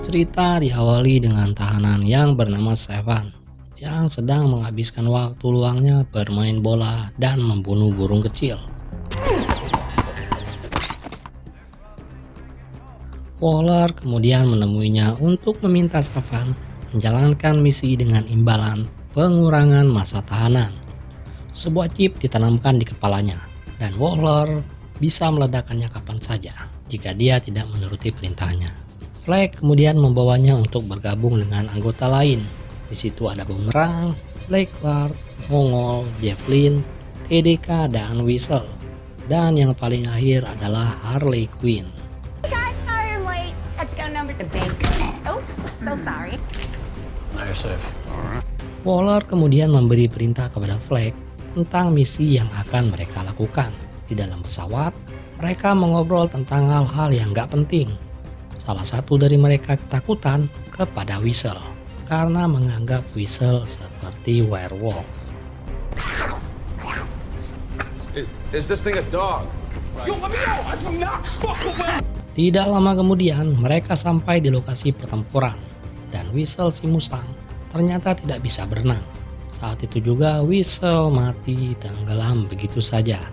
Cerita diawali dengan tahanan yang bernama Sevan yang sedang menghabiskan waktu luangnya bermain bola dan membunuh burung kecil. Waller kemudian menemuinya untuk meminta Sevan menjalankan misi dengan imbalan pengurangan masa tahanan. Sebuah chip ditanamkan di kepalanya dan Waller bisa meledakkannya kapan saja jika dia tidak menuruti perintahnya. Flag kemudian membawanya untuk bergabung dengan anggota lain. Di situ ada Boomerang, Blackguard, Mongol, Javelin, TDK, dan Whistle. Dan yang paling akhir adalah Harley Quinn. Hey guys, sorry I'm late. Had to go number the bank. Oh, so sorry. Now you're safe. Waller kemudian memberi perintah kepada Flag tentang misi yang akan mereka lakukan. Di dalam pesawat, mereka mengobrol tentang hal-hal yang gak penting. Salah satu dari mereka ketakutan kepada Whistle karena menganggap Whistle seperti werewolf. Is this thing a dog? Yo, let me out! I do not fuck away! Tidak lama kemudian, mereka sampai di lokasi pertempuran, dan Whistle si Mustang ternyata tidak bisa berenang. Saat itu juga Whistle mati tenggelam begitu saja.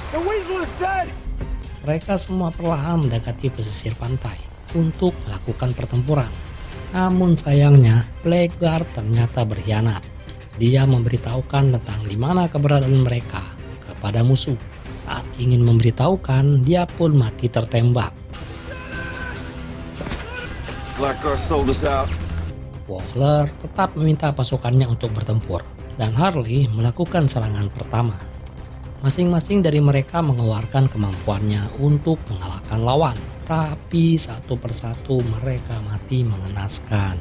The weasel is dead! Mereka semua perlahan mendekati pesisir pantai untuk melakukan pertempuran. Namun sayangnya, Blackguard ternyata berkhianat. Dia memberitahukan tentang di mana keberadaan mereka kepada musuh. Saat ingin memberitahukan, dia pun mati tertembak. Blackguard sold us out. Waller tetap meminta pasukannya untuk bertempur, dan Harley melakukan serangan pertama. Masing-masing dari mereka mengeluarkan kemampuannya untuk mengalahkan lawan, tapi satu persatu mereka mati mengenaskan.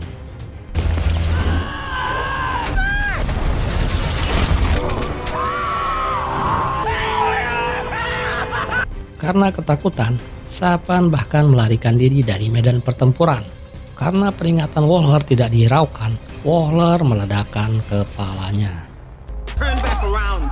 Karena ketakutan, Sevan bahkan melarikan diri dari medan pertempuran. Karena peringatan Waller tidak dihiraukan, Waller meledakkan kepalanya. Turn back around.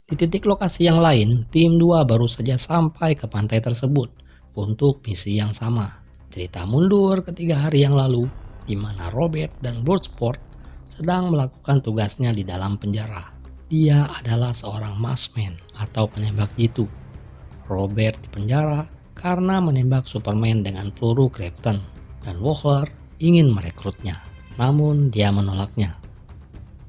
Di titik lokasi yang lain, tim 2 baru saja sampai ke pantai tersebut untuk misi yang sama. Cerita mundur ke 3 hari yang lalu, di mana Robert dan Bloodsport sedang melakukan tugasnya di dalam penjara. Dia adalah seorang maskman atau penembak jitu. Robert dipenjara karena menembak Superman dengan peluru Krypton, dan Waller ingin merekrutnya, namun dia menolaknya.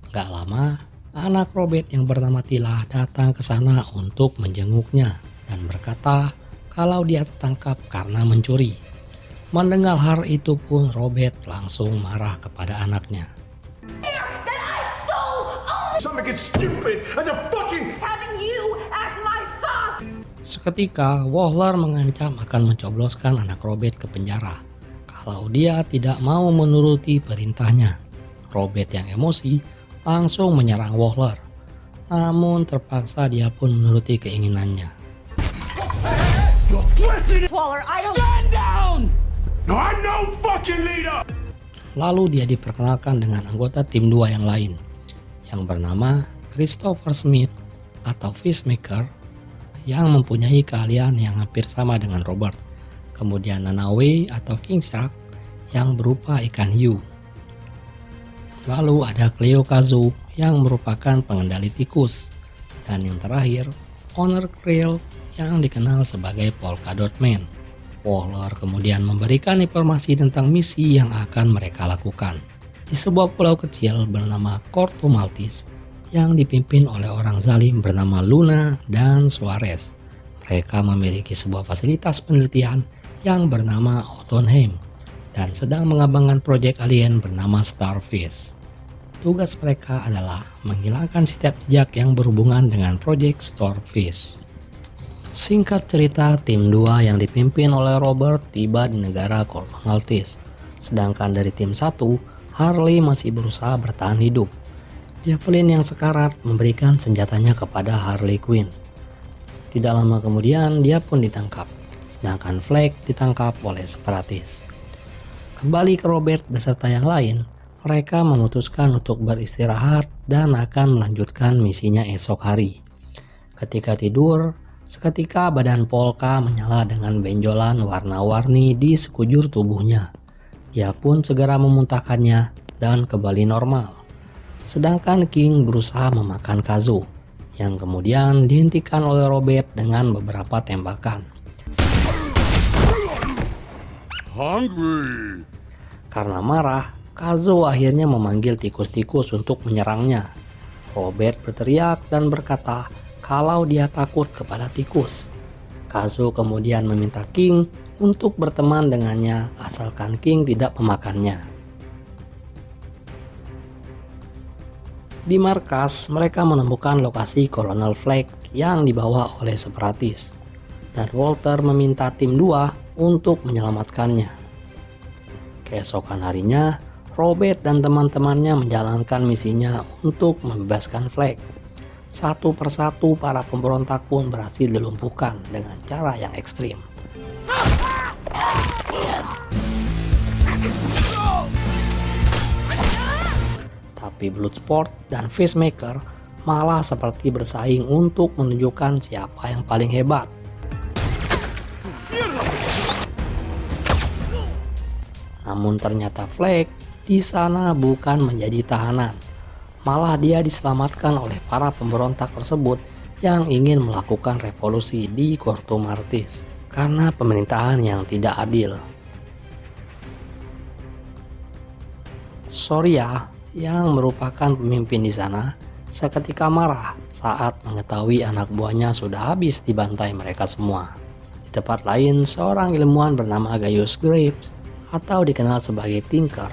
Gak lama, anak Robert yang bernama Tila datang ke sana untuk menjenguknya dan berkata kalau dia tertangkap karena mencuri. Mendengar hal itu pun Robert langsung marah kepada anaknya. That I stole all Something gets stupid as a fucking... having you as my son. Seketika, Waller mengancam akan mencobloskan anak Robert ke penjara kalau dia tidak mau menuruti perintahnya. Robert yang emosi langsung menyerang Waller, namun terpaksa dia pun menuruti keinginannya. Waller, I don't... Stand down! No, I'm no fucking leader! Lalu dia diperkenalkan dengan anggota tim 2 yang lain, yang bernama Christopher Smith atau Fishmaker, yang mempunyai keahlian yang hampir sama dengan Robert. Kemudian Nanawe atau King Shark yang berupa ikan hiu. Lalu ada Cleo Kazu yang merupakan pengendali tikus. Dan yang terakhir, Honor Krill yang dikenal sebagai Polka Dot Man. Waller kemudian memberikan informasi tentang misi yang akan mereka lakukan di sebuah pulau kecil bernama Corto Maltese yang dipimpin oleh orang zalim bernama Luna dan Suarez. Mereka memiliki sebuah fasilitas penelitian yang bernama Otonheim dan sedang mengembangkan proyek alien bernama Starfish. Tugas mereka adalah menghilangkan setiap jejak yang berhubungan dengan proyek Starfish. Singkat cerita, tim 2 yang dipimpin oleh Robert tiba di negara Corto Maltese. Sedangkan dari tim 1, Harley masih berusaha bertahan hidup. Javelin yang sekarat memberikan senjatanya kepada Harley Quinn. Tidak lama kemudian dia pun ditangkap, sedangkan Flag ditangkap oleh separatis. Kembali ke Robert beserta yang lain, mereka memutuskan untuk beristirahat dan akan melanjutkan misinya esok hari. Ketika tidur, seketika badan Polka menyala dengan benjolan warna-warni di sekujur tubuhnya. Dia pun segera memuntahkannya dan kembali normal. Sedangkan King berusaha memakan Kazuo, yang kemudian dihentikan oleh Robert dengan beberapa tembakan. Hungry. Karena marah, Kazuo akhirnya memanggil tikus-tikus untuk menyerangnya. Robert berteriak dan berkata kalau dia takut kepada tikus. Kazuo kemudian meminta King untuk berteman dengannya asalkan King tidak memakannya. Di markas, mereka menemukan lokasi Kolonel Flake yang dibawa oleh separatis, dan Walter meminta tim 2 untuk menyelamatkannya. Keesokan harinya, Robert dan teman-temannya menjalankan misinya untuk membebaskan Flake. Satu persatu para pemberontak pun berhasil dilumpuhkan dengan cara yang ekstrim. Tapi Bloodsport dan Fishmaker malah seperti bersaing untuk menunjukkan siapa yang paling hebat. Namun ternyata Flake di sana bukan menjadi tahanan. Malah dia diselamatkan oleh para pemberontak tersebut yang ingin melakukan revolusi di Corto Maltese karena pemerintahan yang tidak adil. Soria yang merupakan pemimpin di sana seketika marah saat mengetahui anak buahnya sudah habis dibantai mereka semua. Di tempat lain, seorang ilmuwan bernama Gaius Graves atau dikenal sebagai Tinker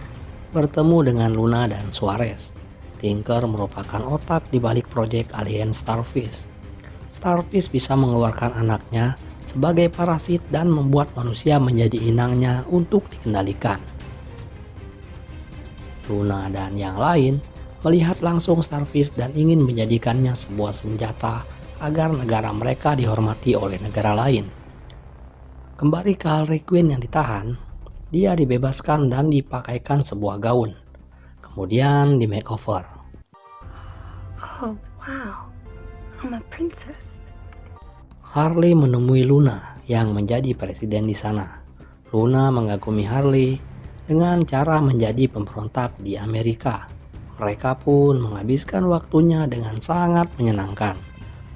bertemu dengan Luna dan Suarez. Tinker merupakan otak di balik proyek alien Starfish. Starfish bisa mengeluarkan anaknya sebagai parasit dan membuat manusia menjadi inangnya untuk dikendalikan. Luna dan yang lain melihat langsung Starfish dan ingin menjadikannya sebuah senjata agar negara mereka dihormati oleh negara lain. Kembali ke Harley Quinn yang ditahan, dia dibebaskan dan dipakaikan sebuah gaun. Kemudian di makeover. Oh, wow. I'm a princess. Harley menemui Luna yang menjadi presiden di sana. Luna mengagumi Harley dengan cara menjadi pemberontak di Amerika. Mereka pun menghabiskan waktunya dengan sangat menyenangkan.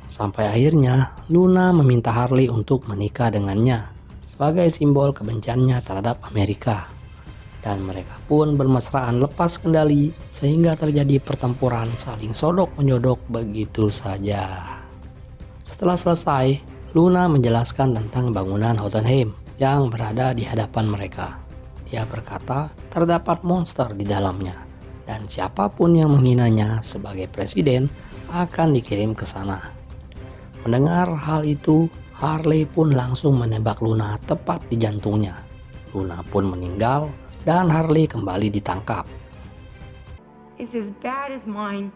Sampai akhirnya Luna meminta Harley untuk menikah dengannya sebagai simbol kebenciannya terhadap Amerika. Dan mereka pun bermesraan lepas kendali sehingga terjadi pertempuran saling sodok menyodok begitu saja. Setelah selesai, Luna menjelaskan tentang bangunan Jotunheim yang berada di hadapan mereka. Dia berkata terdapat monster di dalamnya dan siapapun yang menghinanya sebagai presiden akan dikirim ke sana. Mendengar hal itu, Harley pun langsung menembak Luna tepat di jantungnya. Luna pun meninggal dan Harley kembali ditangkap. It's as bad as mine.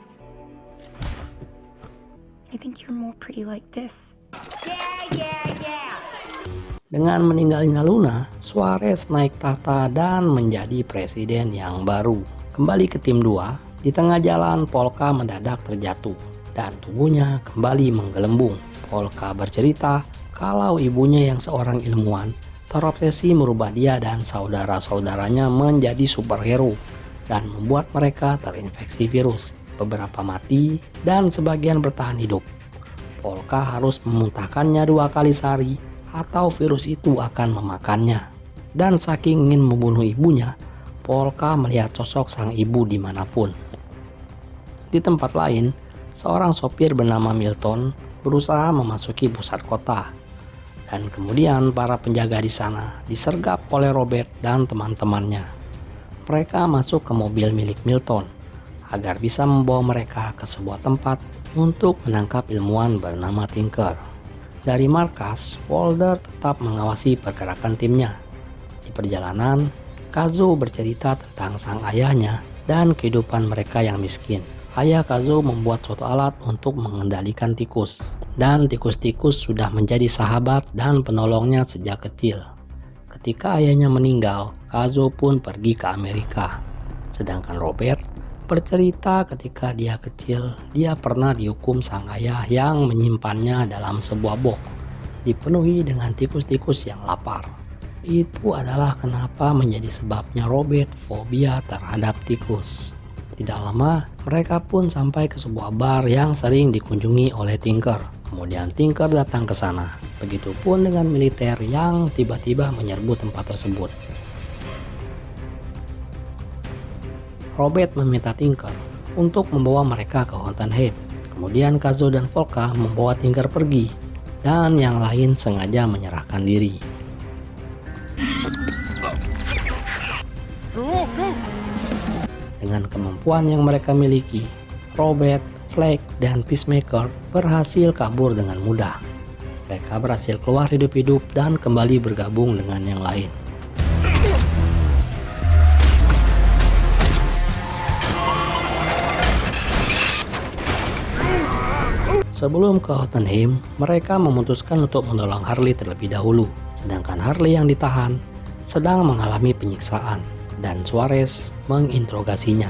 I think you're more pretty like this. Yeah. Dengan meninggalnya Luna, Suarez naik tahta dan menjadi presiden yang baru. Kembali ke tim 2, di tengah jalan Polka mendadak terjatuh dan tubuhnya kembali menggelembung. Polka bercerita kalau ibunya yang seorang ilmuwan terobsesi merubah dia dan saudara-saudaranya menjadi superhero dan membuat mereka terinfeksi virus. Beberapa mati dan sebagian bertahan hidup. Polka harus memuntahkannya 2 kali sehari atau virus itu akan memakannya. Dan saking ingin membunuh ibunya, Polka melihat sosok sang ibu dimanapun. Di tempat lain, seorang sopir bernama Milton berusaha memasuki pusat kota. Dan kemudian para penjaga di sana disergap oleh Robert dan teman-temannya. Mereka masuk ke mobil milik Milton agar bisa membawa mereka ke sebuah tempat untuk menangkap ilmuwan bernama Tinker. Dari markas, Walter tetap mengawasi pergerakan timnya. Di perjalanan, Kazuo bercerita tentang sang ayahnya dan kehidupan mereka yang miskin. Ayah Kazuo membuat suatu alat untuk mengendalikan tikus, dan tikus-tikus sudah menjadi sahabat dan penolongnya sejak kecil. Ketika ayahnya meninggal, Kazuo pun pergi ke Amerika. Sedangkan Robert Bercerita ketika dia kecil, dia pernah dihukum sang ayah yang menyimpannya dalam sebuah box, dipenuhi dengan tikus-tikus yang lapar. Itu adalah kenapa menjadi sebabnya Robert fobia terhadap tikus. Tidak lama, mereka pun sampai ke sebuah bar yang sering dikunjungi oleh Tinker. Kemudian Tinker datang ke sana. Begitupun dengan militer yang tiba-tiba menyerbu tempat tersebut. Robert meminta Tinker untuk membawa mereka ke Jotunheim. Kemudian Kazo dan Volka membawa Tinker pergi, dan yang lain sengaja menyerahkan diri. Dengan kemampuan yang mereka miliki, Robert, Flag, dan Peacemaker berhasil kabur dengan mudah. Mereka berhasil keluar hidup-hidup dan kembali bergabung dengan yang lain. Sebelum ke Jotunheim, mereka memutuskan untuk menolong Harley terlebih dahulu, sedangkan Harley yang ditahan sedang mengalami penyiksaan, dan Suarez menginterogasinya.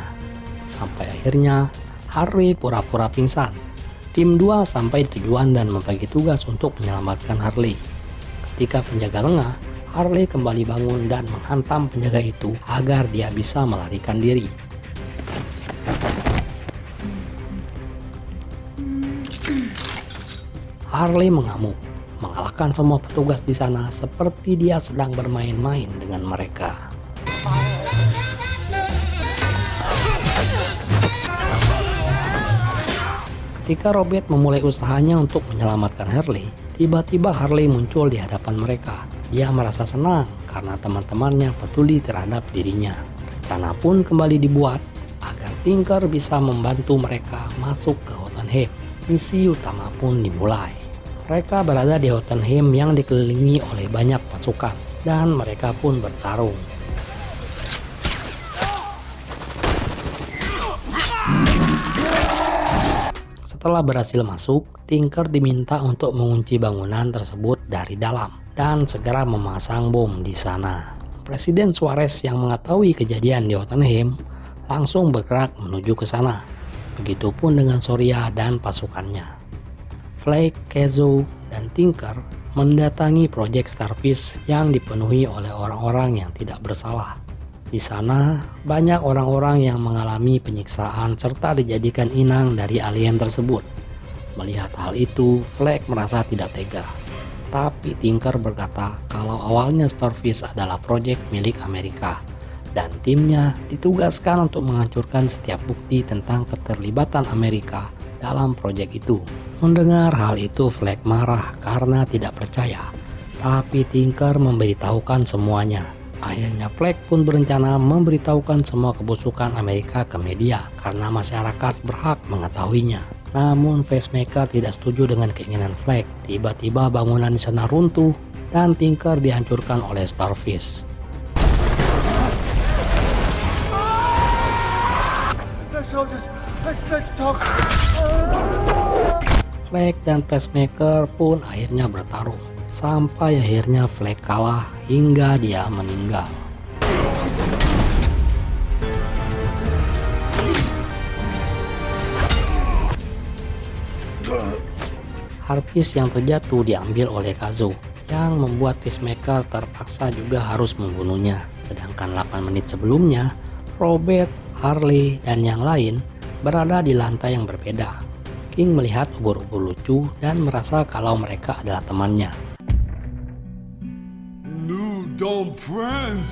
Sampai akhirnya, Harley pura-pura pingsan. Tim 2 sampai tujuan dan membagi tugas untuk menyelamatkan Harley. Ketika penjaga lengah, Harley kembali bangun dan menghantam penjaga itu agar dia bisa melarikan diri. Harley mengamuk, mengalahkan semua petugas di sana seperti dia sedang bermain-main dengan mereka. Ketika Robert memulai usahanya untuk menyelamatkan Harley, tiba-tiba Harley muncul di hadapan mereka. Dia merasa senang karena teman-temannya peduli terhadap dirinya. Rencana pun kembali dibuat agar Tinker bisa membantu mereka masuk ke Jotunheim. Misi utama pun dimulai. Mereka berada di Jotunheim yang dikelilingi oleh banyak pasukan, dan mereka pun bertarung. Setelah berhasil masuk, Tinker diminta untuk mengunci bangunan tersebut dari dalam dan segera memasang bom di sana. Presiden Suarez yang mengetahui kejadian di Jotunheim langsung bergerak menuju ke sana. Begitupun dengan Soria dan pasukannya. Flag, Kazo, dan Tinker mendatangi proyek Starfish yang dipenuhi oleh orang-orang yang tidak bersalah. Di sana, banyak orang-orang yang mengalami penyiksaan serta dijadikan inang dari alien tersebut. Melihat hal itu, Flag merasa tidak tega. Tapi Tinker berkata kalau awalnya Starfish adalah proyek milik Amerika, dan timnya ditugaskan untuk menghancurkan setiap bukti tentang keterlibatan Amerika dalam proyek itu. Mendengar hal itu, Flag marah karena tidak percaya, tapi Tinker memberitahukan semuanya. Akhirnya Flag pun berencana memberitahukan semua kebusukan Amerika ke media karena masyarakat berhak mengetahuinya. Namun Peacemaker tidak setuju dengan keinginan Flag. Tiba-tiba bangunan di sana runtuh dan Tinker dihancurkan oleh Starfish. Let's talk. Flag dan Peacemaker pun akhirnya bertarung, sampai akhirnya Flag kalah hingga dia meninggal. Harddisk yang terjatuh diambil oleh Kazo, yang membuat Peacemaker terpaksa juga harus membunuhnya. Sedangkan 8 menit sebelumnya, Robert, Harley, dan yang lain berada di lantai yang berbeda. King melihat ubur-ubur lucu dan merasa kalau mereka adalah temannya. New dumb friends.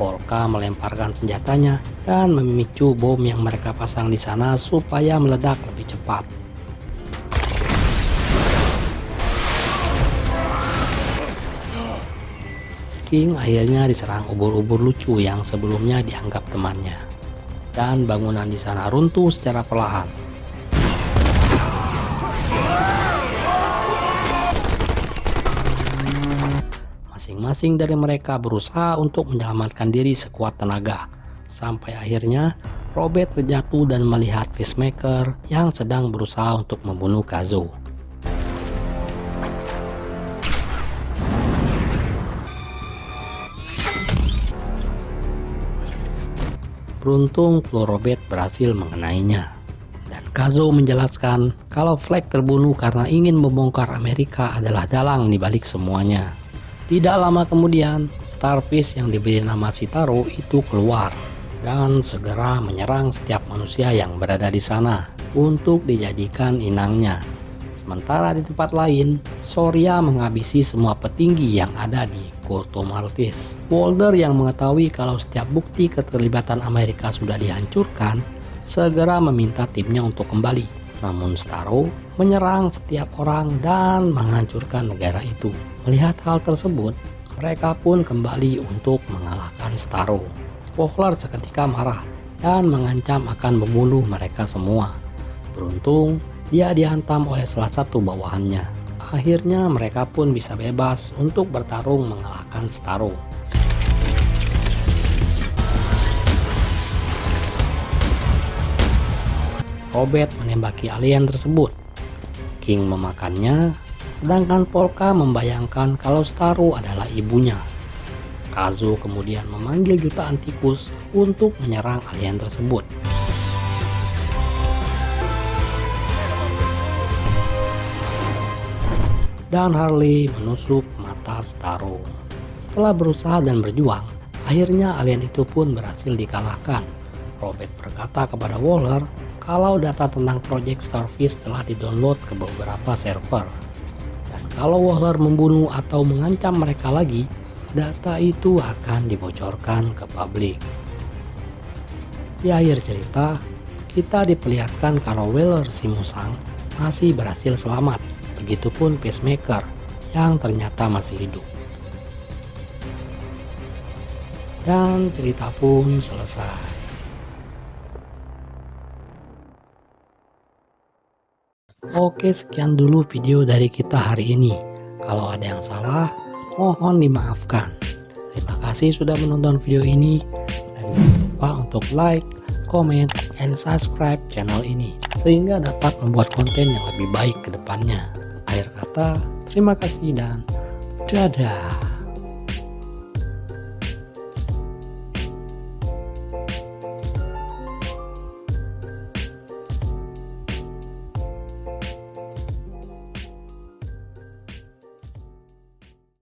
Volka melemparkan senjatanya dan memicu bom yang mereka pasang di sana supaya meledak lebih cepat. King akhirnya diserang ubur-ubur lucu yang sebelumnya dianggap temannya, dan bangunan di sana runtuh secara perlahan. Masing-masing dari mereka berusaha untuk menyelamatkan diri sekuat tenaga, sampai akhirnya Robert terjatuh dan melihat Peacemaker yang sedang berusaha untuk membunuh Kazo. Beruntung peluru Robert berhasil mengenainya. Dan Kazo menjelaskan kalau Flag terbunuh karena ingin membongkar Amerika adalah dalang di balik semuanya. Tidak lama kemudian, Starfish yang diberi nama Shitaro itu keluar dan segera menyerang setiap manusia yang berada di sana untuk dijadikan inangnya. Sementara di tempat lain, Soria menghabisi semua petinggi yang ada di Corto Maltese. Walder yang mengetahui kalau setiap bukti keterlibatan Amerika sudah dihancurkan, segera meminta timnya untuk kembali. Namun Starro menyerang setiap orang dan menghancurkan negara itu. Melihat hal tersebut, mereka pun kembali untuk mengalahkan Starro. Waller seketika marah dan mengancam akan membunuh mereka semua. Beruntung, dia dihantam oleh salah satu bawahannya. Akhirnya mereka pun bisa bebas untuk bertarung mengalahkan Starro. Robert menembaki alien tersebut. King memakannya, sedangkan Polka membayangkan kalau Starro adalah ibunya. Kazo kemudian memanggil jutaan tikus untuk menyerang alien tersebut. Dan Harley menusuk mata Starro. Setelah berusaha dan berjuang, akhirnya alien itu pun berhasil dikalahkan. Robert berkata kepada Waller kalau data tentang Project Starfish telah didownload ke beberapa server. Dan kalau Waller membunuh atau mengancam mereka lagi, data itu akan dibocorkan ke publik. Di akhir cerita, kita diperlihatkan kalau Waller si musang masih berhasil selamat. Begitupun Peacemaker yang ternyata masih hidup. Dan cerita pun selesai. Oke, sekian dulu video dari kita hari ini. Kalau ada yang salah, mohon dimaafkan. Terima kasih sudah menonton video ini. Dan jangan lupa untuk like, comment, and subscribe channel ini, sehingga dapat membuat konten yang lebih baik ke depannya. Akhir kata, terima kasih dan dadah.